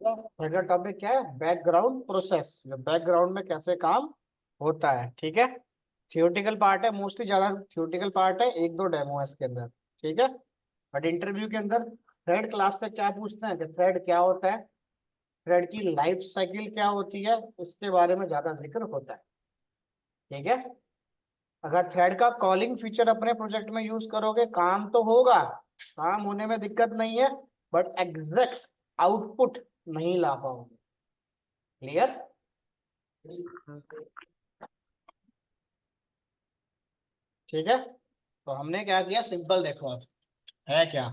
अगला टॉपिक क्या है? Background process. बैकग्राउंड में कैसे काम होता है, ठीक है। थियोरटिकल पार्ट है, मोस्टली ज्यादा थियोरटिकल पार्ट है, एक दो डेमो है इसके अंदर, ठीक है। बट इंटरव्यू के अंदर थ्रेड क्लास से क्या पूछते हैं कि थ्रेड क्या होता है, थ्रेड की लाइफ साइकिल क्या होती है, इसके बारे में ज्यादा जिक्र होता है, ठीक है। अगर थ्रेड का कॉलिंग फीचर अपने प्रोजेक्ट में यूज करोगे, काम तो होगा, काम होने में दिक्कत नहीं है, बट एग्जैक्ट आउटपुट नहीं ला पाओगे। क्लियर? ठीक है। तो हमने क्या किया, सिंपल देखो अब है क्या।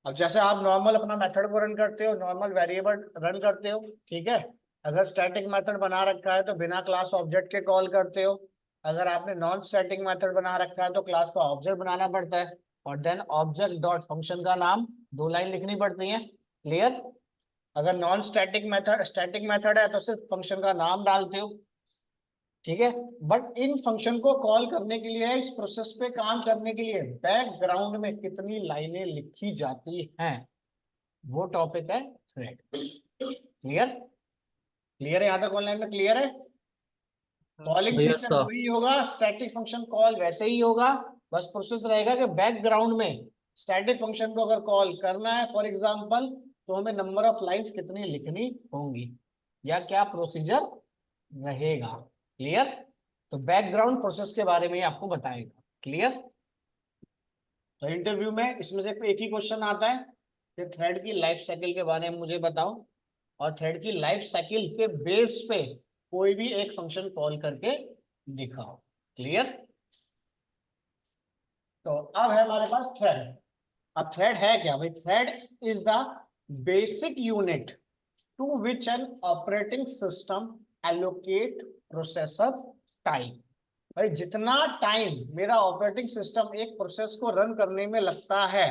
अब जैसे आप नॉर्मल अपना मेथड को रन करते हो, नॉर्मल वेरिएबल रन करते हो, ठीक है। अगर स्टैटिक मेथड बना रखा है तो बिना क्लास ऑब्जेक्ट के कॉल करते हो। अगर आपने नॉन स्टैटिक मेथड बना रखा है तो क्लास का ऑब्जेक्ट बनाना पड़ता है, और देन ऑब्जेक्ट डॉट फंक्शन का नाम, दो लाइन लिखनी पड़ती है। क्लियर? अगर नॉन स्टैटिक मेथड है तो सिर्फ फंक्शन का नाम डालते हो, ठीक है। बट इन फंक्शन को कॉल करने के लिए, इस प्रोसेस पे काम करने के लिए बैकग्राउंड में कितनी लाइनें लिखी जाती हैं, वो टॉपिक है थ्रेड। क्लियर? क्लियर है? यहाँ तक ऑनलाइन में क्लियर है? Calling yes feature sir. वही होगा, स्टैटिक फंक्शन कॉल वैसे ही होगा, बस प्रोसेस रहेगा कि बैकग्राउंड में स्टैटिक फंक्शन को अगर कॉल करना है फॉर एग्जांपल, तो हमें नंबर ऑफ लाइंस कितनी लिखनी होंगी, या क्या प्रोसीजर रहेगा। क्लियर? तो बैकग्राउंड प्रोसेस के बारे में ही आपको बताएगा। क्लियर? तो इंटरव्यू में इसमें से एक ही क्वेश्चन आता है कि थ्रेड की लाइफ साइकिल के बारे में मुझे बताओ, और थ्रेड की लाइफ साइकिल के बेस पे कोई भी एक फंक्शन कॉल करके दिखाओ। क्लियर? तो अब है हमारे पास थ्रेड। अब थ्रेड है क्या भाई? Thread is the basic unit to which an operating system allocate processor time. भाई जितना टाइम मेरा ऑपरेटिंग सिस्टम एक प्रोसेस को रन करने में लगता है,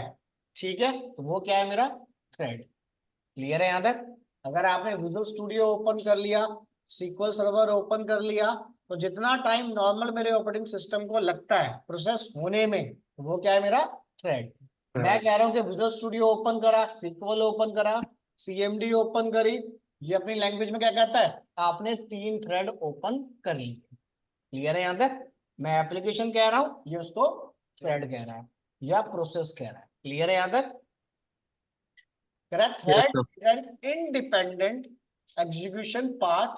ठीक है, तो वो क्या है? मेरा थ्रेड। क्लियर है यहाँ तक? अगर आपने विजुअल स्टूडियो ओपन कर लिया, सीक्वल सर्वर ओपन कर लिया, तो जितना टाइम नॉर्मल मेरे ऑपरेटिंग सिस्टम को लगता है प्रोसेस होने में, तो वो क्या है? मेरा थ्रेड। मैं कह रहा हूँ कि विजुअल स्टूडियो ओपन करा, सीक्वल ओपन करा, सीएमडी ओपन करी, ये अपनी लैंग्वेज में क्या कहता है? आपने तीन थ्रेड ओपन कर ली। क्लियर है यहाँ तक? मैं एप्लीकेशन कह रहा हूँ, ये उसको थ्रेड कह रहा है, या प्रोसेस कह रहा है। क्लियर है यहाँ तक? Correct. Yes Thread sir. is an independent execution path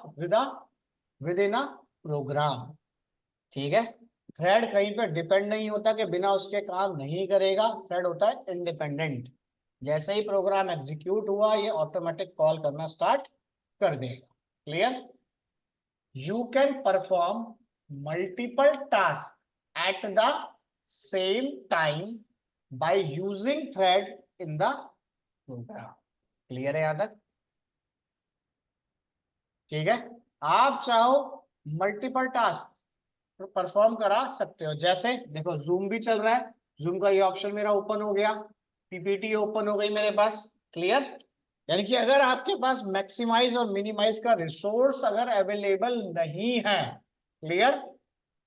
within a program. ठीक है। थ्रेड कहीं पे डिपेंड नहीं होता कि बिना उसके काम नहीं करेगा, थ्रेड होता है इंडिपेंडेंट। जैसे ही प्रोग्राम एग्जीक्यूट हुआ, ये ऑटोमेटिक कॉल करना स्टार्ट कर देगा। Clear? You can perform multiple task at the same time by using thread in the program. Clear है यहां तक? ठीक है। आप चाहो मल्टीपल टास्क परफॉर्म करा सकते हो। जैसे देखो, जूम भी चल रहा है, जूम का ये ऑप्शन मेरा ओपन हो गया, पीपीटी ओपन हो गई मेरे पास। क्लियर? यानी कि अगर आपके पास मैक्सिमाइज और मिनिमाइज का रिसोर्स अगर अवेलेबल नहीं है, क्लियर,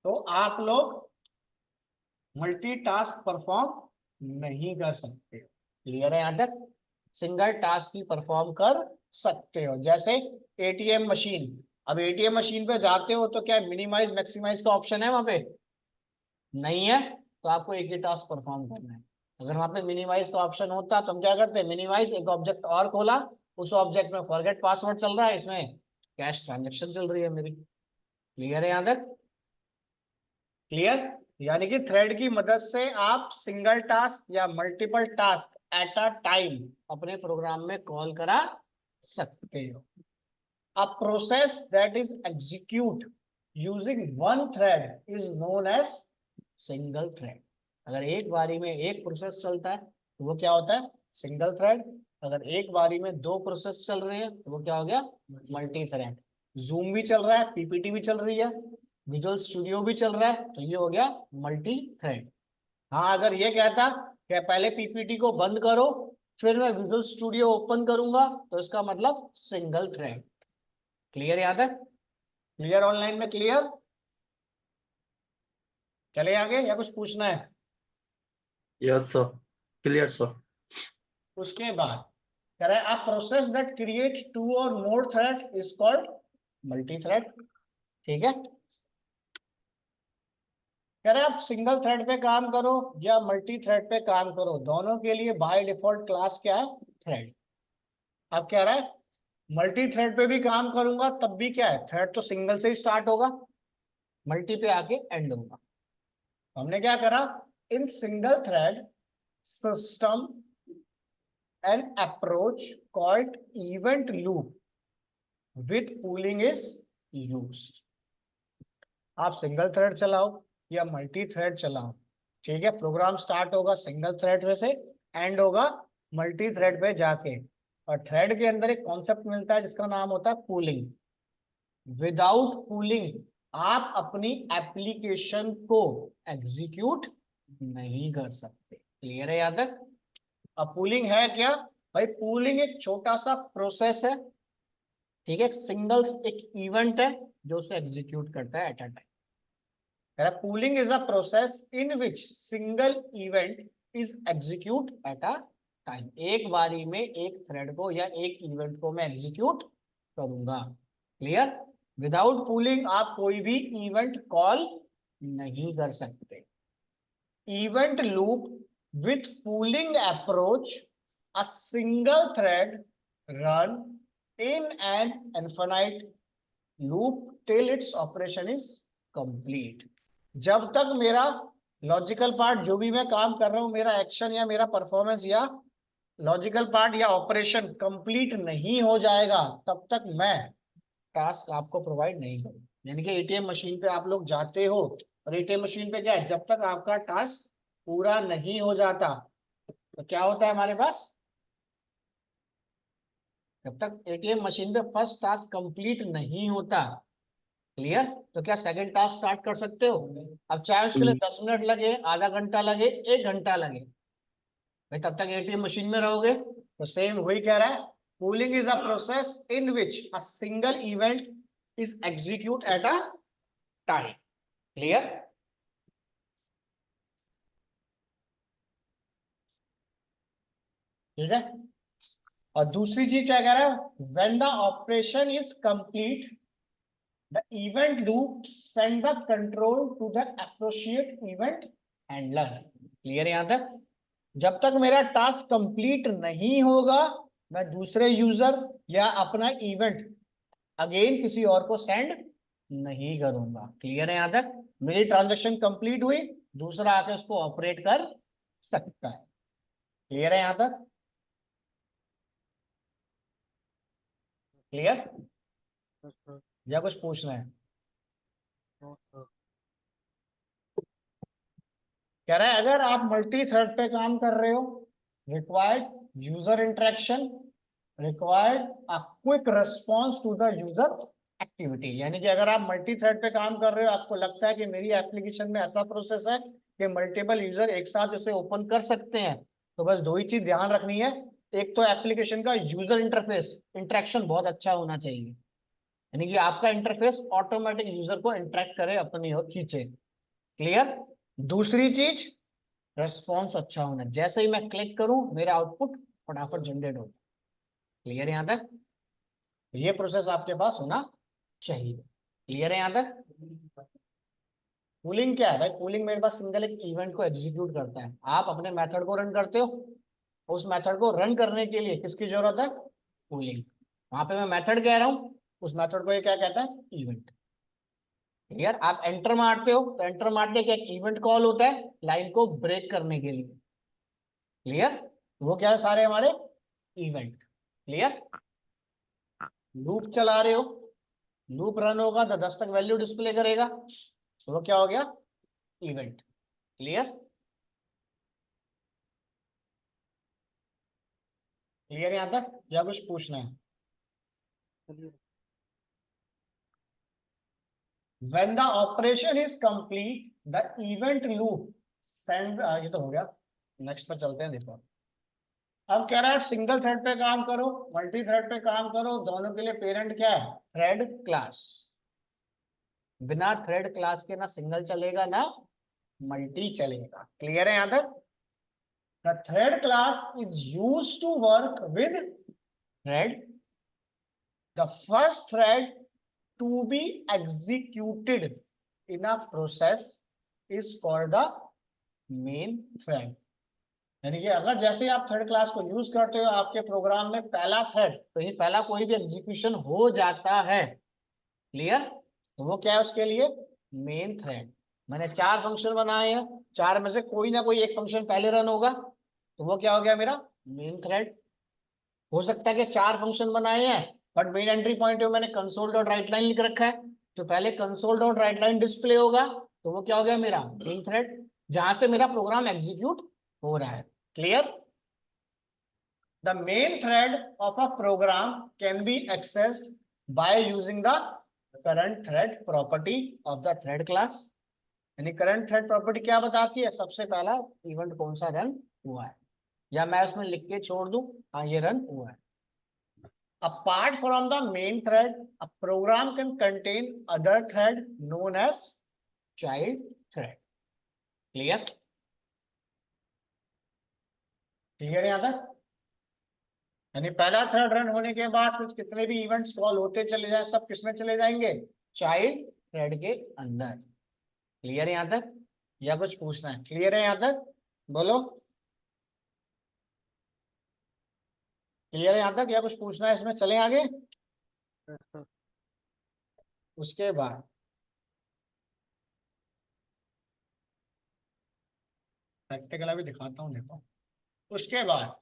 तो आप लोग मल्टीटास्क परफॉर्म नहीं कर सकते। क्लियर है यहां तक? सिंगल टास्क ही परफॉर्म कर सकते हो। जैसे एटीएम मशीन, अब एटीएम मशीन पे जाते हो तो क्या मिनिमाइज मैक्सिमाइज का ऑप्शन है वहां पे? नहीं है, तो आपको एक ही टास्क परफॉर्म करना है। अगर वहां पे मिनिमाइज का ऑप्शन होता तो हम क्या करते? मिनिमाइज, एक ऑब्जेक्ट और खोला, उस ऑब्जेक्ट में फॉरगेट पासवर्ड चल रहा है, इसमें कैश ट्रांजेक्शन चल रही है मेरी। क्लियर है यहां तक? क्लियर? यानी कि थ्रेड की मदद से आप सिंगल टास्क या multiple task at a time अपने प्रोग्राम में कॉल करा सकते हो। A process that is execute using one thread is known as single thread. अगर एक बारी में एक प्रोसेस चलता है तो वो क्या होता है? Single thread. अगर एक बारी में दो प्रोसेस चल रहे हैं तो वो क्या हो गया? Multi thread. जूम भी चल रहा है, पीपीटी भी चल रही है, विजुअल स्टूडियो भी चल रहा है, तो ये हो गया मल्टी थ्रेड। हाँ, अगर ये कहता कि पहले पीपीटी को बंद करो फिर मैं विजुअल स्टूडियो ओपन करूंगा, तो इसका मतलब सिंगल थ्रेड। क्लियर यहां तक? क्लियर ऑनलाइन में? क्लियर? चले आगे या कुछ पूछना है? Yes sir. Clear sir. उसके बाद कह रहा है a process that create two or more thread is called multi thread. ठीक है, कह रहे आप सिंगल थ्रेड पे काम करो या मल्टी थ्रेड पे काम करो, दोनों के लिए बाय डिफॉल्ट क्लास क्या है, थ्रेड। अब कह रहा है मल्टी थ्रेड पे भी काम करूंगा तब भी क्या है, थ्रेड तो सिंगल से ही स्टार्ट होगा, मल्टी पे आके एंड होगा। हमने क्या करा, in single thread system an approach called event loop with pooling is used. आप सिंगल थ्रेड चलाओ या मल्टी थ्रेड चलाओ, ठीक है, प्रोग्राम स्टार्ट होगा सिंगल थ्रेड पे से, एंड होगा मल्टी थ्रेड पे जाके। और थ्रेड के अंदर एक कॉन्सेप्ट मिलता है जिसका नाम होता है पूलिंग। विदाउट पूलिंग आप अपनी एप्लीकेशन को एग्जीक्यूट नहीं कर सकते। क्लियर है यहाँ तक? अब पूलिंग है क्या भाई, पूलिंग एक छोटा सा प्रोसेस है, ठीक है, सिंगल एक इवेंट है जो उसे एग्जीक्यूट करता है eight a time. Pooling is a process in which single event is execute at a time। एक बारी में एक थ्रेड को या एक इवेंट को मैं एग्जीक्यूट करूंगा। क्लियर? विदाउट पूलिंग आप कोई भी इवेंट कॉल नहीं कर सकते। Event loop with pooling approach, a single thread run in an infinite loop till its operation is complete। जब तक मेरा लॉजिकल पार्ट जो भी मैं काम कर रहा हूं, मेरा एक्शन या मेरा परफॉर्मेंस या लॉजिकल पार्ट या ऑपरेशन कंप्लीट नहीं हो जाएगा तब तक मैं टास्क आपको प्रोवाइड नहीं करूँ। यानी कि एटीएम मशीन पे आप लोग जाते हो और एटीएम मशीन पे क्या है, जब तक आपका टास्क पूरा नहीं हो जाता तो क्या होता है हमारे पास, जब तक एटीएम मशीन पे फर्स्ट टास्क कंप्लीट नहीं होता। क्लियर? तो क्या सेकंड टास्क स्टार्ट कर सकते हो? अब चाहे उसके लिए 10 मिनट लगे, आधा घंटा लगे, 1 घंटा लगे, भाई तब तक एटीएम मशीन में रहोगे। तो सेम वही कह रहा है, pooling is a process in which a single event is execute eight a time. Clear? ठीक है, और दूसरी चीज क्या कह रहा है, when the operation is complete the event loop send the control to the associate event handler। Clear है यहां तक? जब तक मेरा टास्क कंप्लीट नहीं होगा मैं दूसरे यूजर या अपना इवेंट अगेन किसी और को सेंड नहीं करूंगा। क्लियर है यहां तक? मेरी ट्रांजेक्शन कंप्लीट हुई, दूसरा आके उसको ऑपरेट कर सकता है। क्लियर है यहां तक? क्लियर या कुछ पूछना है? कह रहा है अगर आप मल्टी थ्रेड पे काम कर रहे हो, required user interaction, required a quick response to the user activity. यानी कि अगर आप मल्टी थ्रेड पे काम कर रहे हो, आपको लगता है कि मेरी एप्लीकेशन में ऐसा प्रोसेस है कि मल्टीपल यूजर एक साथ उसे ओपन कर सकते हैं, तो बस दो ही चीज ध्यान रखनी है। एक तो एप्लीकेशन का यूजर इंटरफेस इंटरेक्शन बहुत अच्छा होना चाहिए, यानी कि आपका इंटरफेस ऑटोमेटिक यूजर को इंटरेक्ट करे, अपनी ओर खींचे। क्लियर? दूसरी चीज, रेस्पॉन्स अच्छा होना, जैसे ही मैं क्लिक करूं मेरा आउटपुट फटाफट जनरेट होगा। क्लियर है यहां तक? ये प्रोसेस आपके पास होना चाहिए। क्लियर है यहां तक? पूलिंग क्या है भाई, पूलिंग मेरे पास सिंगल एक इवेंट को एग्जीक्यूट करता है। आप अपने मेथड को रन करते हो, उस मेथड को रन करने के लिए किसकी जरूरत है, पूलिंग। वहां पे मैं मेथड कह रहा हूं, उस मेथड को ये क्या कहता है, इवेंट। क्लियर? आप एंटर मारते हो तो एंटर मारने के एक इवेंट कॉल होता है लाइन को ब्रेक करने के लिए। क्लियर? वो क्या है, सारे हमारे इवेंट। क्लियर? लूप चला रहे हो, लूप रन होगा तो 10 तक वैल्यू डिस्प्ले करेगा, तो वो क्या हो गया, इवेंट। क्लियर? क्लियर यहां तक या कुछ पूछना है? When the operation is complete, the event loop send, ये तो हो गया, नेक्स्ट पर चलते हैं। देखो अब कह रहा है सिंगल थ्रेड पे काम करो, मल्टी थ्रेड पे काम करो, दोनों के लिए पेरेंट क्या है, थ्रेड क्लास। बिना थ्रेड क्लास के ना सिंगल चलेगा ना मल्टी चलेगा। क्लियर है यहां तक? The thread class is used to work with thread, the first thread to be executed in a process is called the main thread। यानी कि अगर जैसे ही आप थर्ड क्लास को यूज करते हो आपके प्रोग्राम में पहला थ्रेड, तो ये पहला कोई भी एग्जीक्यूशन हो जाता है, क्लियर, तो वो क्या है उसके लिए मेन थ्रेड। मैंने 4 फंक्शन बनाए हैं, 4 में से कोई ना कोई एक फंक्शन पहले रन होगा, तो वो क्या हो गया मेरा मेन थ्रेड। हो सकता है कि 4 फंक्शन बनाए हैं बट मेन एंट्री पॉइंट में मैंने कंसोल डॉट राइट लाइन लिख रखा है, तो पहले console dot right line display होगा, तो वो क्या हो गया मेरा मेन थ्रेड, जहां से मेरा प्रोग्राम एग्जीक्यूट हो रहा है, clear. The main thread of a program can be accessed by using the current thread property of the thread class। यानी करंट थ्रेड प्रॉपर्टी क्या बताती है, सबसे पहला इवेंट कौन सा रन हुआ है, या मैं उसमें लिख के छोड़ दूं, हाँ ये रन हुआ है। Apart from the main thread, a program can contain other thread known as child thread। Clear, clear यहाँ तक। यानी पहला थ्रेड रन होने के बाद कुछ कितने भी इवेंट्स कॉल होते चले जाए, सब किसमें चले जाएंगे, चाइल्ड थ्रेड के अंदर। क्लियर है यहाँ तक, या कुछ पूछना है, क्लियर है यहाँ तक, बोलो क्लियर है यहाँ तक, या कुछ पूछना है इसमें, चले आगे। उसके बाद प्रैक्टिकल अभी दिखाता हूँ, देखो। उसके बाद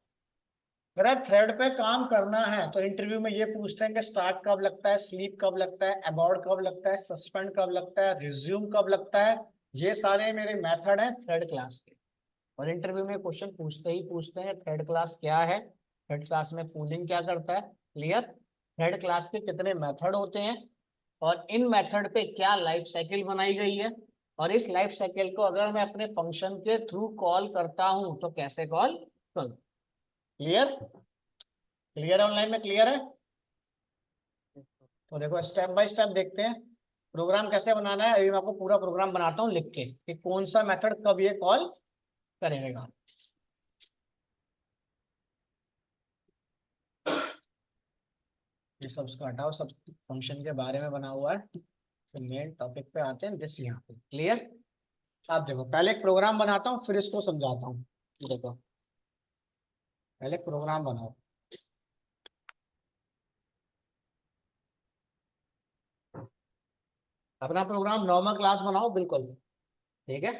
अगर थ्रेड पे काम करना है तो इंटरव्यू में ये पूछते हैं कि स्टार्ट कब लगता है, स्लीप कब लगता है, अबॉर्ट कब लगता है, सस्पेंड कब लगता है, रिज्यूम कब लगता है। ये सारे मेरे मेथड हैं थ्रेड क्लास के, और इंटरव्यू में क्वेश्चन पूछते ही पूछते हैं थ्रेड क्लास क्या है, थ्रेड क्लास में पूलिंग क्या करता है, क्लियर। थ्रेड क्लास के कितने मेथड होते हैं, और इन मेथड पे क्या लाइफ साइकिल बनाई गई है, और इस लाइफ साइकिल को अगर मैं अपने फंक्शन के थ्रू कॉल करता हूं तो कैसे कॉल करूं। क्लियर, क्लियर है, ऑनलाइन में क्लियर है। तो देखो स्टेप बाय स्टेप देखते हैं प्रोग्राम कैसे बनाना है। अभी मैं आपको पूरा प्रोग्राम बनाता हूँ लिख के कि कौन सा मेथड कब ये कॉल करेगा। ये सब उसको हटाओ, सब फंक्शन के बारे में बना हुआ है, तो मेन टॉपिक पे आते हैं, जैसे यहाँ पे क्लियर। आप देखो पहले एक प्रोग्राम बनाता हूँ फिर इसको समझाता हूँ। देखो पहले प्रोग्राम बनाओ, अपना प्रोग्राम नॉर्मल क्लास बनाओ बिल्कुल, ठीक है।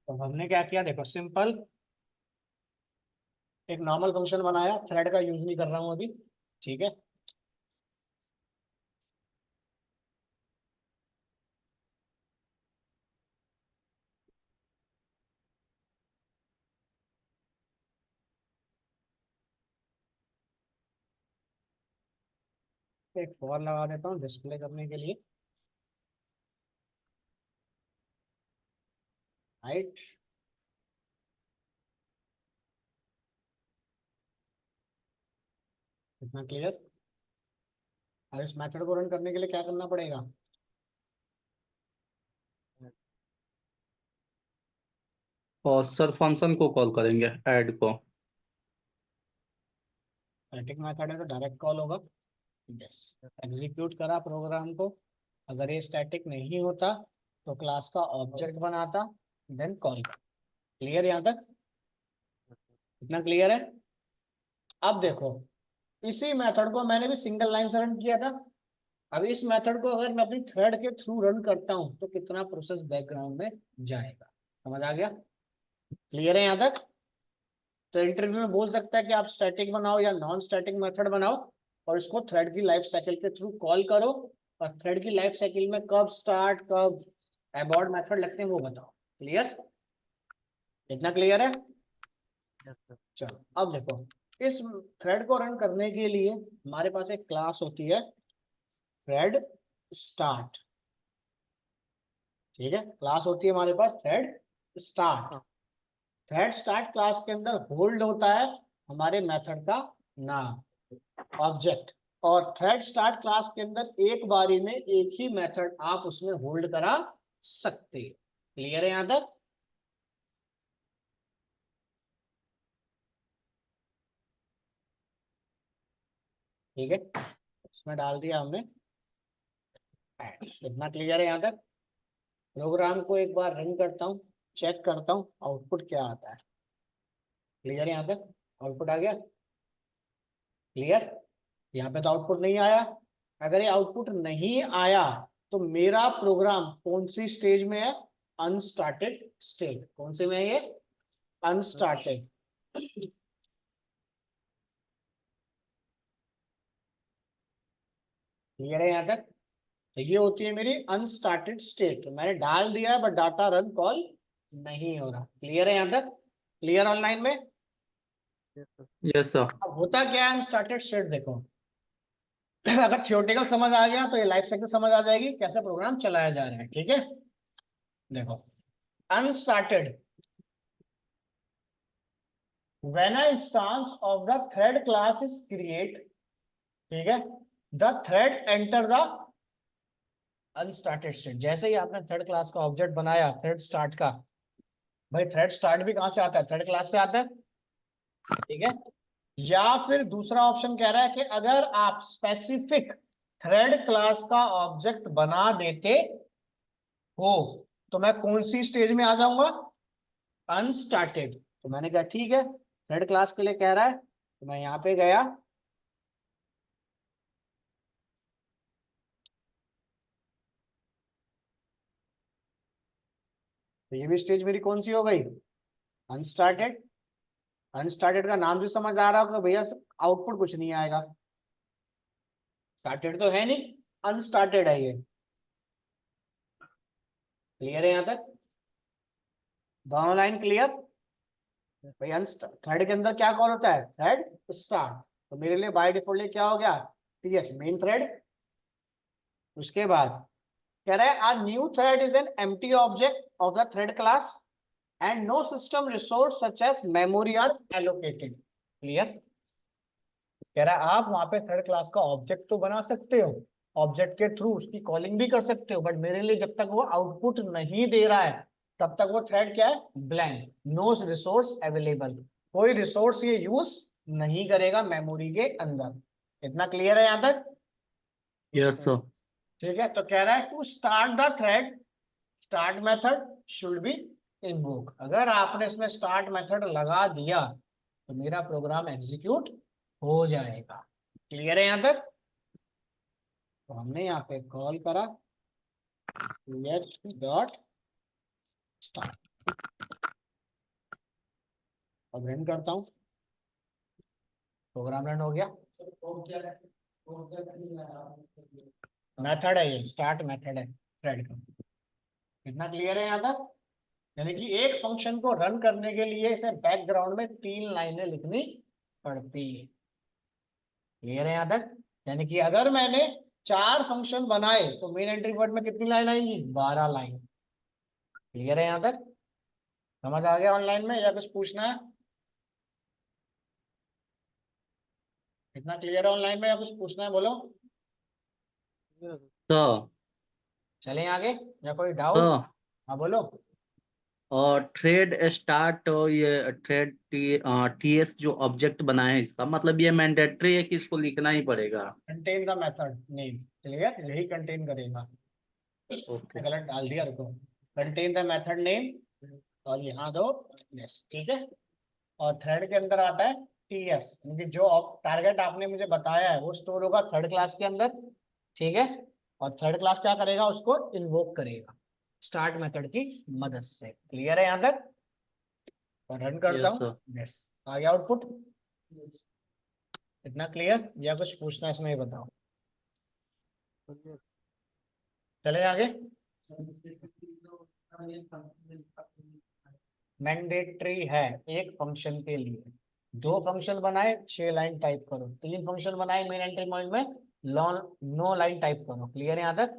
तो हमने क्या किया, देखो सिंपल एक नॉर्मल फंक्शन बनाया, थ्रेड का यूज नहीं कर रहा हूँ अभी, ठीक है। एक फॉर लगा देता हूँ डिस्प्ले करने के लिए, राइट। इतना क्लियर। अब इस मेथड को रन करने के लिए क्या करना पड़ेगा, और सर फंक्शन को कॉल करेंगे ऐड को। स्टैटिक मेथड है तो डायरेक्ट कॉल होगा, यस। एग्जीक्यूट करा प्रोग्राम को, अगर ये स्टैटिक नहीं होता तो क्लास का ऑब्जेक्ट बनाता, देन कॉल। क्लियर यहाँ तक, इतना क्लियर है। अब देखो इसी मेथड को मैंने भी सिंगल लाइन से रन किया था, अब इस मेथड को अगर मैं अपनी थ्रेड के थ्रू रन करता हूँ तो कितना प्रोसेस बैकग्राउंड में जाएगा, समझ आ गया, क्लियर है यहाँ तक। तो इंटरव्यू में बोल सकता है कि आप स्टैटिक बनाओ या नॉन स्टैटिक मेथड बनाओ और इसको थ्रेड की लाइफ साइकिल के थ्रू कॉल करो, और थ्रेड की लाइफ साइकिल में कब स्टार्ट कब अबॉर्ट मेथड लगते हैं वो बताओ। क्लियर? इतना क्लियर है? चलो अब देखो, इस थ्रेड को रन करने के लिए हमारे पास एक क्लास होती है थ्रेड स्टार्ट। ठीक है, क्लास होती है हमारे पास thread start. Thread start class के अंदर होल्ड होता है हमारे मेथड का नाम ऑब्जेक्ट, और थ्रेड स्टार्ट क्लास के अंदर एक बारी में एक ही मेथड आप उसमें होल्ड करा सकते हैं। क्लियर है यहां तक? ठीक है, इसमें डाल दिया हमने। इतना क्लियर है यहां तक? प्रोग्राम को एक बार रन करता हूँ, चेक करता हूँ आउटपुट क्या आता है। क्लियर है यहां तक? आउटपुट आ गया? क्लियर? यहाँ पे तो आउटपुट नहीं आया। अगर ये आउटपुट नहीं आया तो मेरा प्रोग्राम कौन सी स्टेज में है? अनस्टार्टेड स्टेट। कौन से में है ये? अनस्टार्टेड। क्लियर है यहाँ तक? तो ये होती है मेरी अनस्टार्टेड स्टेट। मैंने डाल दिया है बट डाटा रन कॉल नहीं हो रहा। क्लियर है यहाँ तक? क्लियर ऑनलाइन में? Yes sir. अब होता क्या है अनस्टार्टेड स्टेट, देखो अगर थियोरेटिकल समझ आ गया तो ये लाइफ साइकिल समझ आ जाएगी कैसे प्रोग्राम चलाया जा रहा है। ठीक है, देखो अनस्टार्टेड, when an instance of the thread class is create, ठीक है, the thread enter the unstarted state। जैसे ही आपने थ्रेड क्लास का ऑब्जेक्ट बनाया थ्रेड स्टार्ट का, भाई थ्रेड स्टार्ट भी कहां से आता है? थ्रेड क्लास से आता है। ठीक है, या फिर दूसरा ऑप्शन कह रहा है कि अगर आप स्पेसिफिक थ्रेड क्लास का ऑब्जेक्ट बना देते हो तो मैं कौन सी स्टेज में आ जाऊंगा? अनस्टार्टेड। तो मैंने कहा ठीक है, थ्रेड क्लास के लिए कह रहा है तो मैं यहाँ पे गया, तो ये भी स्टेज मेरी कौन सी हो गई? अनस्टार्टेड। अनस्टार्टेड का नाम भी समझ आ रहा होगा भैया, आउटपुट कुछ नहीं आएगा, स्टार्टेड तो है नहीं, अनस्टार्टेड है ये। क्लियर है यहाँ तक? दोनों लाइन क्लियर? भाई थ्रेड के अंदर क्या कॉल होता है? Thread start. तो मेरे लिए बाय डिफॉल्ट क्या हो गया? TH main thread. उसके बाद कह रहा है a new thread is an empty object of the thread class and no system resource such as memory are allocated। Clear? कह रहा है आप वहां पे थर्ड क्लास का ऑब्जेक्ट तो बना सकते हो, ऑब्जेक्ट के थ्रू उसकी कॉलिंग भी कर सकते हो, बट मेरे लिए जब तक वो आउटपुट नहीं दे रहा है तब तक वो थ्रेड क्या है? Blank, no resource available. कोई रिसोर्स ये यूज नहीं करेगा मेमोरी के अंदर। इतना क्लियर है यहां तक? Yes sir. ठीक है, तो कह रहा है to start the thread start method should be invoke. अगर आपने इसमें स्टार्ट मेथड लगा दिया तो मेरा प्रोग्राम एग्जीक्यूट हो जाएगा। क्लियर है यहां तक? तो हमने यहाँ पे कॉल करा डॉट स्टार्ट, अब रन करता हूँ, प्रोग्राम रन हो गया। मेथड है ये, स्टार्ट मेथड है थ्रेड का। कितना क्लियर है यहाँ तक? यानी कि एक फंक्शन को रन करने के लिए इसे बैकग्राउंड में 3 लाइनें लिखनी पड़ती है। क्लियर है यहाँ तक? यानी कि अगर मैंने 4 फंक्शन बनाए तो मेन एंट्री वर्ड में कितनी लाइन आएंगी? 12 लाइन। क्लियर है यहाँ तक? समझ आ गया ऑनलाइन में या कुछ पूछना है? कितना क्लियर है ऑनलाइन में या कुछ पूछना है? बोलो। सर। चलें आगे या कोई डाउट? सर, हाँ बोलो। और थ्रेड स्टार्ट और ये थ्रेड टीएस जो ऑब्जेक्ट बनाए हैं इसका मतलब ये मैंडेटरी है कि इसको लिखना ही पड़ेगा? Contain the method name. Clear, यही कंटेन करेगा। ओके। गलत डाल दिया, रुको। कंटेन द मेथड नेम और यहाँ दो यस। ठीक है, और थ्रेड के अंदर आता है टीएस, क्योंकि जो टारगेट आपने मुझे बताया है वो स्टोर होगा थर्ड क्लास के अंदर। ठीक है, और थर्ड क्लास क्या करेगा? उसको इन्वोक करेगा स्टार्ट मेथड की मदद से। क्लियर है यहाँ तक? और रन करता यस हूँ। सर। यस, आ गया आउटपुट? इतना क्लियर या कुछ पूछना है इसमें, ये बताओ। चले आगे। मैंडेटरी है एक फंक्शन के लिए। दो फंक्शन बनाए, 6 लाइन टाइप करो। 3 फंक्शन बनाए मेन एंट्री पॉइंट में, 9 लाइन टाइप करो। क्लियर है यहाँ तक?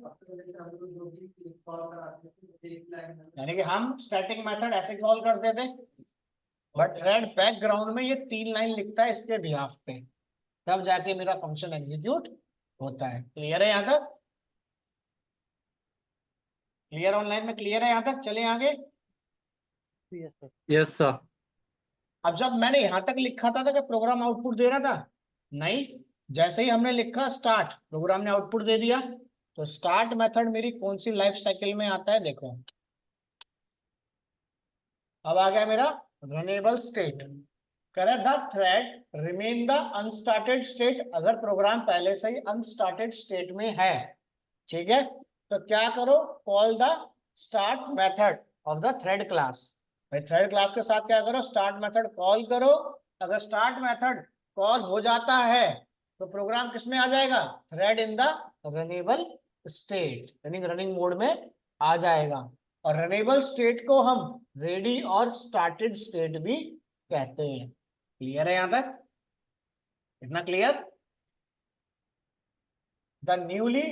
यानी कि हम स्टैटिक मेथड ऐसे कॉल करते थे, बट थ्रेड बैकग्राउंड में ये 3 लाइन लिखता है इसके बिहाफ पे, तब जाके मेरा फंक्शन एग्जीक्यूट होता है। क्लियर है यहाँ तक? क्लियर? ऑनलाइन में क्लियर है यहाँ तक? चले आगे। Yes sir. अब जब मैंने यहां तक लिखा था कि प्रोग्राम आउटपुट दे रहा था? नहीं। जैसे ही हमने लिखा स्टार्ट, प्रोग्राम ने आउटपुट दे दिया। तो स्टार्ट मेथड मेरी कौन सी लाइफ साइकिल में आता है देखो। अब आ गया मेरा रनेबल स्टेट। करे the thread remain the unstarted state, अगर प्रोग्राम पहले से ही अनस्टार्टेड स्टेट में है, ठीक है, तो क्या करो, call the start method of the thread class. भाई थ्रेड क्लास के साथ क्या करो, स्टार्ट मेथड कॉल करो। अगर स्टार्ट मेथड कॉल हो जाता है तो प्रोग्राम किस में आ जाएगा, thread in the runnable state, यानी रनिंग मोड में आ जाएगा। और रनेबल स्टेट को हम रेडी और स्टार्टेड स्टेट भी कहते हैं। क्लियर है यहां तक? इतना clear? The newly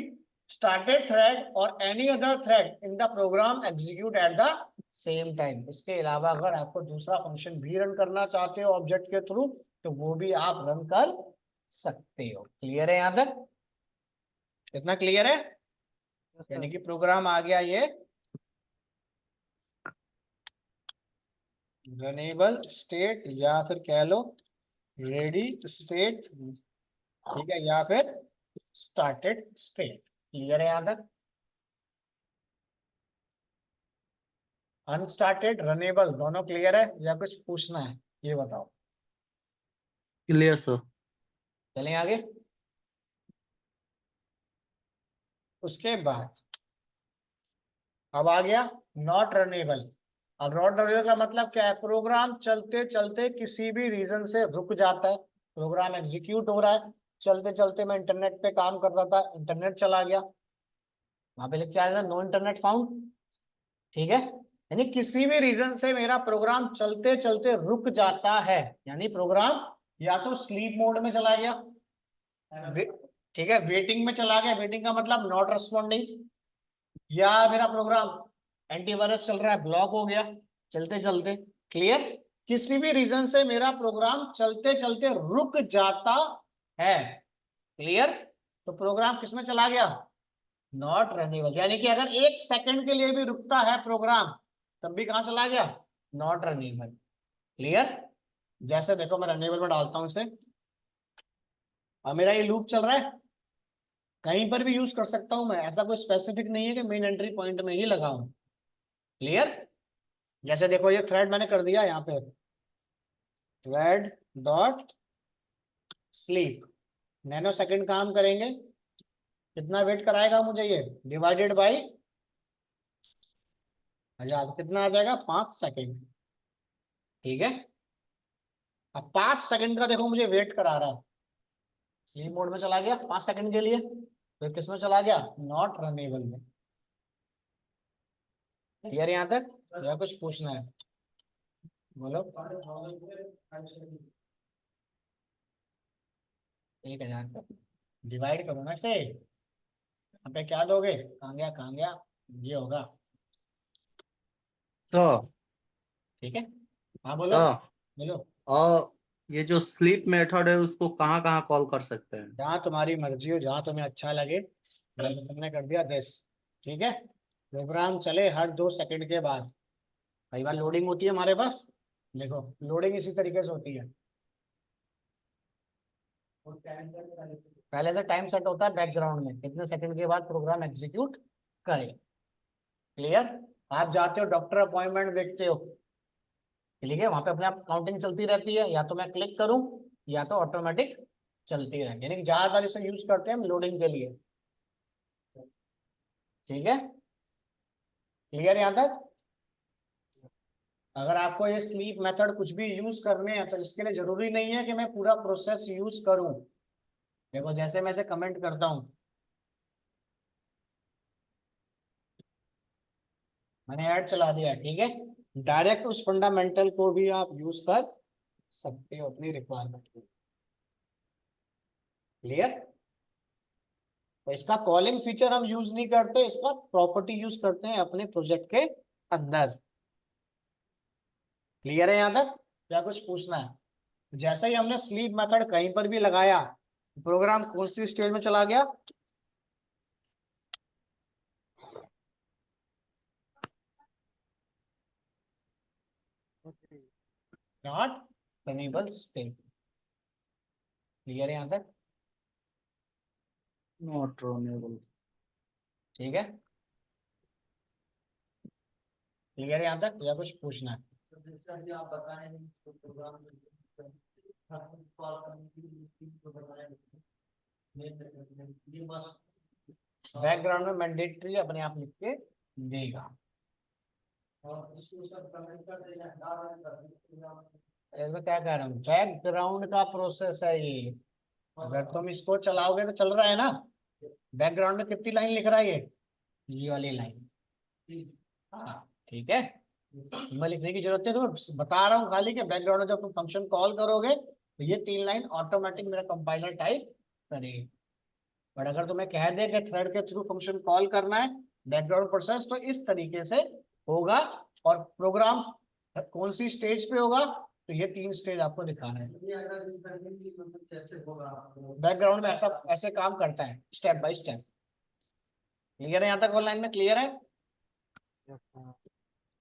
started thread or any other thread in the program execute at the same time। इसके अलावा अगर आपको दूसरा फंक्शन भी रन करना चाहते हो ऑब्जेक्ट के थ्रू, तो वो भी आप रन कर सकते हो। क्लियर है यहां तक? इतना क्लियर है? यानी कि प्रोग्राम आ गया ये रनेबल स्टेट, या फिर कह लो रेडी स्टेट, ठीक है, या फिर स्टार्टेड स्टेट। क्लियर है यहां तक? अनस्टार्टेड रनेबल दोनों क्लियर है या कुछ पूछना है, ये बताओ। Clear sir. चलें आगे। उसके बाद अब आ गया नॉट रनेबल। अब नॉट रनेबल का मतलब क्या है, प्रोग्राम चलते चलते किसी भी रीजन से रुक जाता है। प्रोग्राम एग्जीक्यूट हो रहा है, चलते चलते मैं इंटरनेट पे काम कर रहा था, इंटरनेट चला गया, वहां पे लिख के आएगा नो इंटरनेट फाउंड। ठीक है, यानी किसी भी रीजन से मेरा प्रोग्राम चलते चलते रुक जाता है, यानी प्रोग्राम या तो स्लीप मोड में चला गया, ठीक है, वेटिंग में चला गया, वेटिंग का मतलब नॉट रिस्पॉन्डिंग, या मेरा प्रोग्राम एंटीवायरस चल रहा है, ब्लॉक हो गया चलते चलते। क्लियर? किसी भी रीजन से मेरा प्रोग्राम चलते चलते रुक जाता है। क्लियर? तो प्रोग्राम किस में चला गया, नॉट रनेबल। यानी कि अगर 1 सेकंड के लिए भी रुकता है प्रोग्राम, तब भी कहां चला गया, नॉट रनेबल। क्लियर? जैसे देखो मैं रनेबल में डालता हूं इसे, और मेरा ये लूप चल रहा है, कहीं पर भी यूज कर सकता हूं मैं, ऐसा कोई स्पेसिफिक नहीं है कि मेन एंट्री पॉइंट में ही लगाऊं। क्लियर? जैसे देखो ये थ्रेड मैंने कर दिया यहाँ पे, thread dot sleep, nano second काम करेंगे, कितना वेट कराएगा मुझे ये, डिवाइडेड बाई 1000, कितना आ जाएगा, 5 सेकंड। ठीक है, अब 5 सेकंड का देखो मुझे वेट करा रहा है, स्लीप मोड में चला गया 5 सेकंड के लिए, तो किस में चला गया, नॉट रनेबल में। क्लियर यहाँ तक या कुछ पूछना है, बोलो। 1000 का डिवाइड करो ना से, यहाँ पे क्या दोगे, कहाँ गया कहाँ गया, ये होगा। सर। ठीक है, हाँ बोलो सर, बोलो। और ये जो स्लीप मेथड है उसको कहाँ कहाँ कॉल कर सकते हैं? जहाँ तुम्हारी मर्जी हो, जहाँ तुम्हें अच्छा लगे। जैसे तुमने कर दिया दिस, ठीक है, प्रोग्राम चले हर 2 सेकंड के बाद, कई बार लोडिंग होती है हमारे पास, देखो लोडिंग इसी तरीके से होती है, पहले से टाइम सेट होता है बैकग्राउंड में, कितने सेकंड के बाद प्रोग्राम एग्जीक्यूट करे। क्लियर? आप जाते हो डॉक्टर अपॉइंटमेंट देखते हो, ठीक है, वहां पे अपने आप काउंटिंग चलती रहती है, या तो मैं क्लिक करूं या तो ऑटोमेटिक चलती रहे, यानी कि ज्यादातर इसे यूज करते हैं हम लोडिंग के लिए। ठीक है, क्लियर यहाँ तक? अगर आपको ये स्लीप मेथड कुछ भी यूज करने हैं तो इसके लिए जरूरी नहीं है कि मैं पूरा प्रोसेस यूज करूं। देखो जैसे मैं इसे कमेंट करता हूं, मैंने ऐड चला दिया, ठीक है। डायरेक्ट उस फंडामेंटल को भी आप यूज कर सकते हो अपनी रिक्वायरमेंट के लिए। क्लियर। तो इसका कॉलिंग फीचर हम यूज नहीं करते, इसका प्रॉपर्टी यूज करते हैं अपने प्रोजेक्ट के अंदर। क्लियर है यहाँ तक? क्या कुछ पूछना है? जैसे ही हमने स्लीप मेथड कहीं पर भी लगाया, प्रोग्राम कौन सी स्टेज में चला गया? Not runnable state. क्लियर है यहाँ तक? Not runnable. ठीक है। क्लियर है यहाँ तक या कुछ पूछना है? आप बताएं प्रोग्राम बैकग्राउंड में मैंडेटरी अपने आप लिख के देगा। इसमें क्या कह रहा हूँ, बैकग्राउंड का प्रोसेस है ये। अगर तुम इसको चलाओगे तो चल रहा है ना। बैकग्राउंड में कितनी लाइन लिख रहा है ये वाली लाइन। हाँ ठीक है। मैं लिखने की जरूरत है, तो बता रहा हूँ खाली कि बैकग्राउंड में जब तुम फंक्शन कॉल करोगे तो ये 3 लाइन ऑटोमेटिक मेरा कंपाइलर टाइप करेगा। बट अगर तुम्हें कह दे कि थ्रेड के थ्रू फंक्शन कॉल करना है बैकग्राउंड प्रोसेस, तो इस तरीके से होगा। और प्रोग्राम कौन सी स्टेज पे होगा, तो ये 3 स्टेज आपको दिखाना है। बैकग्राउंड में ऐसा ऐसे काम करता है स्टेप बाय स्टेप। क्लियर है यहाँ तक? ऑनलाइन में क्लियर है?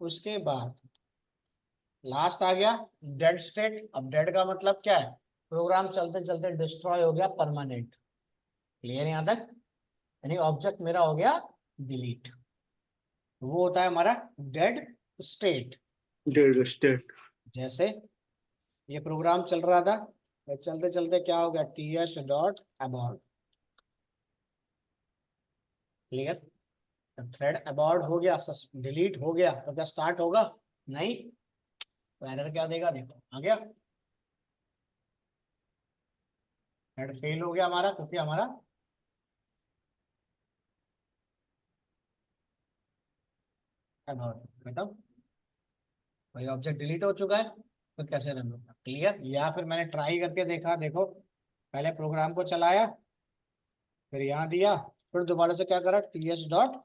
उसके बाद लास्ट आ गया डेड स्टेट। अब डेड का मतलब क्या है? प्रोग्राम चलते चलते डिस्ट्रॉय हो गया परमानेंट। क्लियर है यहाँ तक? यानी ऑब्जेक्ट मेरा हो गया डिलीट। वो होता है हमारा डेड स्टेट। Dead state. जैसे ये प्रोग्राम चल रहा था, चलते चलते क्या हो गया, ts dot abort. Clear. Thread abort हो गया, डिलीट हो गया, तो क्या स्टार्ट होगा? नहीं। तो एरर क्या देगा, देखो आ गया, थ्रेड फेल हो गया हमारा, क्योंकि हमारा अबॉर्ट मतलब भाई ऑब्जेक्ट डिलीट हो चुका है, तो कैसे रन होगा? क्लियर। या फिर मैंने ट्राई करके देखा, देखो पहले प्रोग्राम को चलाया, फिर यहाँ दिया, फिर दोबारा से क्या करा, ts डॉट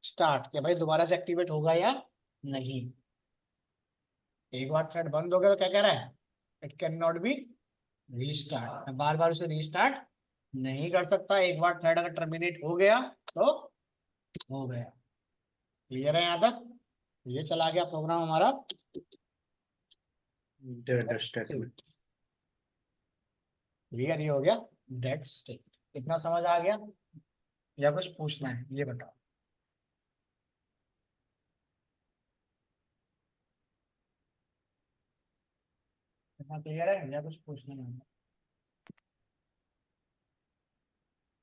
स्टार्ट, कि भाई दोबारा से एक्टिवेट होगा या नहीं। एक बार थ्रेड बंद हो गया तो क्या कह रहा है, it can not be restart. मैं बार बार उसे रीस्टार्ट नहीं कर सकता। एक बार थ्रेड अगर टर्मिनेट हो गया तो हो गया। क्लियर है यहाँ तक? ये चला गया प्रोग्राम हमारा डेड स्टेटमेंट। क्लियर, ये हो गया डेड स्टेट। इतना समझ आ गया या कुछ पूछना है, ये बताओ। इतना क्लियर है या कुछ पूछना है?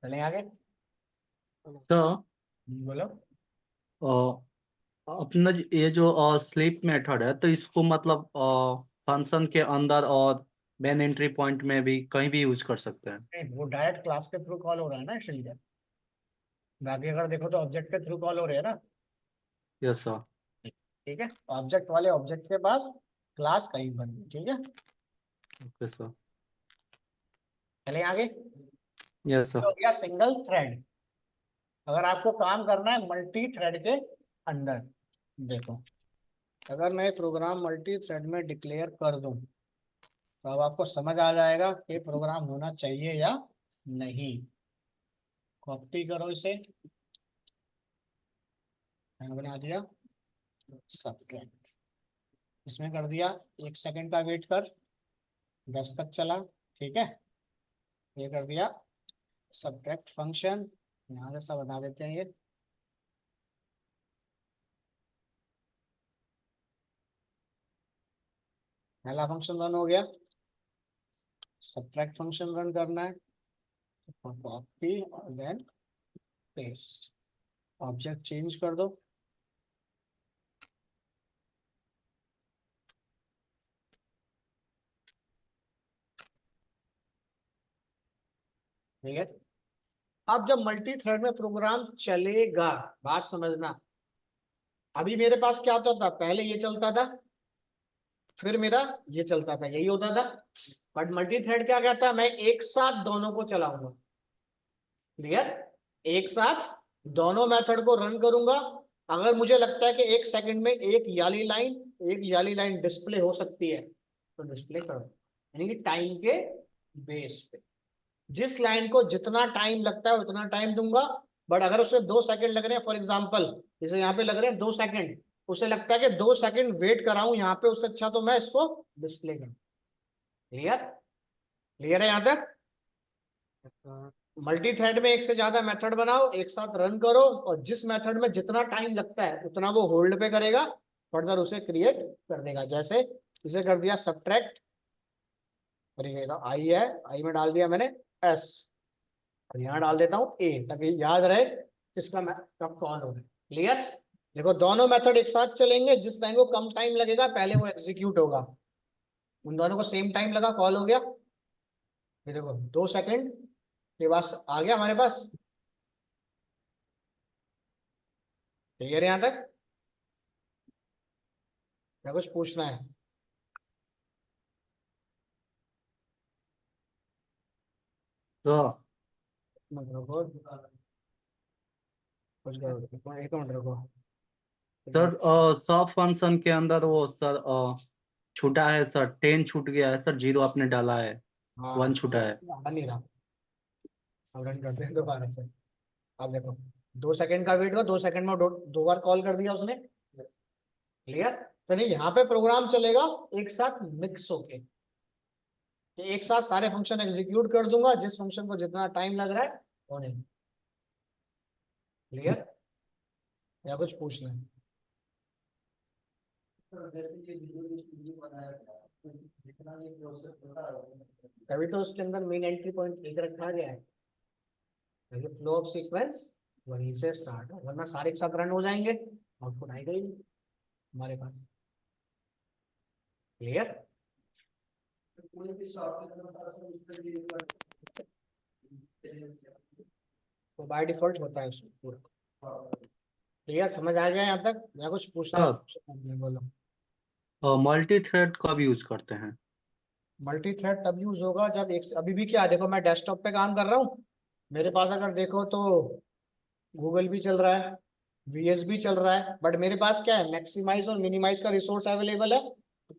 चलें आगे। सर बोलो। अपना ये जो स्लीप मेथड है, तो इसको मतलब फंक्शन के अंदर और मेन एंट्री पॉइंट में भी कहीं भी यूज कर सकते हैं। नहीं, वो डायरेक्ट क्लास के थ्रू कॉल हो रहा है ना इसलिए। बाकी अगर देखो तो ऑब्जेक्ट के थ्रू कॉल हो रहे हैं ना। Yes sir. ठीक है। ऑब्जेक्ट वाले ऑब्जेक्ट के पास क्लास कहीं बन गई, ठीक है। Okay sir. चले आगे। यस ये सर। हो गया सिंगल थ्रेड। अगर आपको काम करना है मल्टी थ्रेड के अंदर, देखो अगर मैं प्रोग्राम मल्टी थ्रेड में डिक्लेयर कर दूं तो अब आपको समझ आ जाएगा कि प्रोग्राम होना चाहिए या नहीं। कॉपी करो इसे, मैंने बना दिया सब्ट्रैक्ट, इसमें कर दिया 1 सेकंड का वेट कर, 10 तक चला, ठीक है। ये कर दिया सब्ट्रैक्ट फंक्शन, यहाँ से सब बता देते हैं ये। पहला फंक्शन रन हो गया, सब्ट्रैक्ट फंक्शन रन करना है, कॉपी और देन पेस्ट। ऑब्जेक्ट चेंज कर दो, ठीक है। अब जब मल्टी थ्रेड में प्रोग्राम चलेगा, बात समझना, अभी मेरे पास क्या होता था, पहले ये चलता था, फिर मेरा ये चलता था, यही होता था। बट मल्टी थ्रेड क्या कहता है, मैं एक साथ दोनों को चलाऊंगा। क्लियर? एक साथ दोनों मेथड को रन करूंगा। अगर मुझे लगता है कि एक सेकंड में एक याली लाइन डिस्प्ले हो सकती है तो डिस्प्ले कर दो, यानी कि टाइम के बेस पे जिस लाइन को जितना टाइम लगता है उतना टाइम दूंगा। बट अगर उसे 2 सेकंड लग रहे हैं, फॉर एग्जाम्पल जैसे यहाँ पे लग रहे हैं 2 सेकंड, उसे लगता है कि 2 सेकंड वेट कराऊं यहाँ पे, उससे अच्छा तो मैं इसको डिस्प्ले करूं। क्लियर? क्लियर है यहाँ तक? मल्टी थ्रेड में एक से ज्यादा मेथड बनाओ, एक साथ रन करो, और जिस मेथड में जितना टाइम लगता है उतना वो होल्ड पे करेगा, फर्दर उसे क्रिएट कर देगा। जैसे इसे कर दिया सब्ट्रैक्ट, आई है, आई में डाल दिया मैंने एस, और यहाँ डाल देता हूँ ए, ताकि याद रहे किसका कब कॉल हो रहा है। क्लियर? देखो दोनों मेथड एक साथ चलेंगे, जिस लाइन को कम टाइम लगेगा पहले वो एग्जीक्यूट होगा, उन दोनों को सेम टाइम लगा, कॉल हो गया। ये देखो 2 सेकंड के बाद आ गया हमारे पास। क्लियर है यहाँ तक? क्या कुछ पूछना है? तो मत रुको, कुछ करो, एक मिनट रुको। सर सब फंक्शन के अंदर वो सर छूटा है सर, 10 छूट गया है सर, 0 आपने डाला है, हाँ, 1 छूटा है। आ नहीं रहा। अब रन करते हैं दोबारा से। अब देखो 2 सेकंड का वेट हुआ, 2 सेकंड में दो बार कॉल कर दिया उसने। क्लियर? तो नहीं, यहाँ पे प्रोग्राम चलेगा एक साथ मिक्स होके, कि एक साथ सारे फंक्शन एग्जीक्यूट कर दूंगा, जिस फंक्शन को जितना टाइम लग रहा है होने। क्लियर? या कुछ पूछना है? तभी तो उसके अंदर मेन एंट्री पॉइंट लिख रखा गया है, फ्लो ऑफ सीक्वेंस वहीं से स्टार्ट है, वरना सारे एक साथ रन हो जाएंगे, आउटपुट आएगा ही नहीं हमारे पास। क्लियर? तो बाय डिफॉल्ट होता है उसमें पूरा। क्लियर? समझ आ गया यहाँ तक? या कुछ पूछना सर है? बोलो। मल्टी थ्रेड कब यूज करते हैं? मल्टी थ्रेड तब यूज होगा जब एक, अभी भी क्या है, देखो मैं डेस्कटॉप पे काम कर रहा हूँ, मेरे पास अगर देखो तो गूगल भी चल रहा है, वीएस भी चल रहा है, बट मेरे पास क्या है, मैक्सिमाइज और मिनिमाइज का रिसोर्स अवेलेबल है।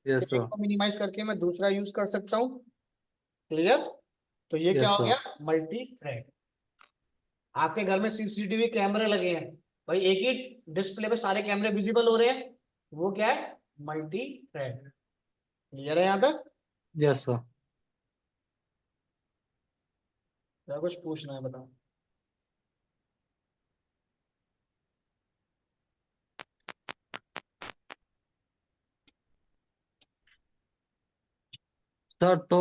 यस एक सर। को मिनिमाइज करके मैं दूसरा यूज कर सकता हूँ। क्लियर? तो ये क्या यस हो सर। गया, मल्टी थ्रेड। आपके घर में सीसीटीवी कैमरे लगे हैं, भाई एक ही डिस्प्ले पे सारे कैमरे विजिबल हो रहे हैं, वो क्या है, मल्टी थ्रेड। क्लियर है यहाँ तक? Yes sir. क्या कुछ पूछना है बताओ। सर तो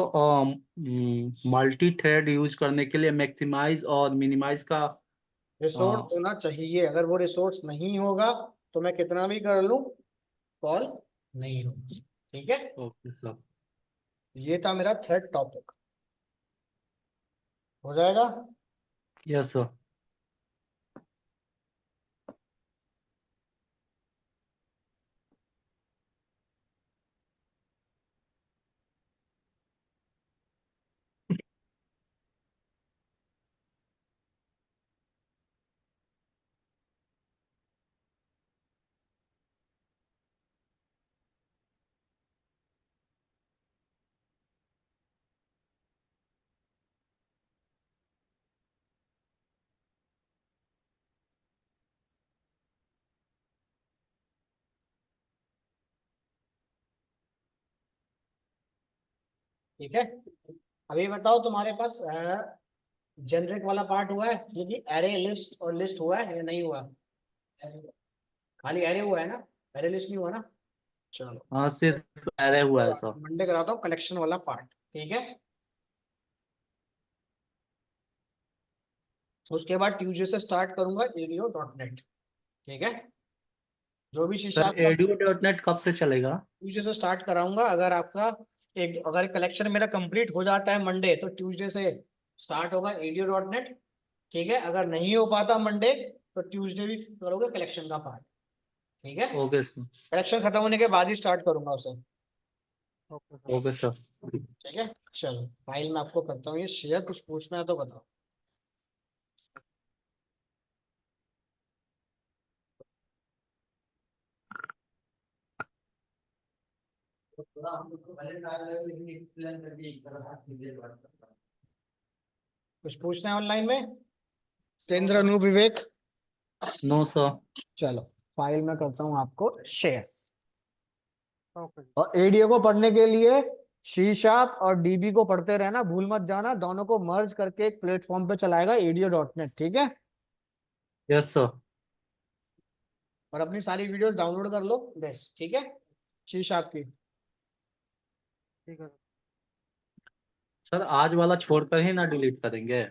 मल्टी थ्रेड यूज करने के लिए मैक्सिमाइज और मिनिमाइज का रिसोर्स होना चाहिए, अगर वो रिसोर्स नहीं होगा तो मैं कितना भी कर लूं, कॉल नहीं होगी। ठीक है? Okay sir. ये था मेरा थ्रेड टॉपिक, हो जाएगा। Yes sir. ठीक है, अभी बताओ तुम्हारे पास जेनरिक वाला पार्ट हुआ है, ये कि एरे लिस्ट और लिस्ट हुआ है या नहीं हुआ? खाली एरे हुआ है ना, एरे लिस्ट नहीं हुआ ना? चलो हाँ सिर्फ एरे हुआ है सर। मंडे कराता हूँ कलेक्शन वाला पार्ट। ठीक है, उसके बाद ट्यूजडे से स्टार्ट करूंगा ADO.net। ठीक है, जो भी शीशा सर आपका edu.net कब से चलेगा? ट्यूजडे से स्टार्ट कराऊंगा। अगर आपका एक, अगर कलेक्शन मेरा कंप्लीट हो जाता है मंडे, तो ट्यूजडे से स्टार्ट होगा ADO.net, ठीक है। अगर नहीं हो पाता मंडे तो ट्यूसडे भी करोगे कलेक्शन का पार्ट, ठीक है। Okay sir. कलेक्शन खत्म होने के बाद ही स्टार्ट करूंगा उसे, ओके सर। ठीक है। चलो फाइल मैं आपको करता हूँ ये शेयर, कुछ पूछना है तो बताओ। कुछ पूछना है ऑनलाइन में? तेंद्र, अनूप, विवेक? No sir. चलो फाइल में करता हूँ आपको शेयर। और एडीओ को पढ़ने के लिए सी शार्प और डीबी को पढ़ते रहना, भूल मत जाना। दोनों को मर्ज करके एक प्लेटफॉर्म पे चलाएगा ADO.net, ठीक है। Yes sir. और अपनी सारी वीडियोस डाउनलोड कर लो बस, ठीक है, सी शार्प की। सर आज वाला छोड़कर ही ना डिलीट करेंगे?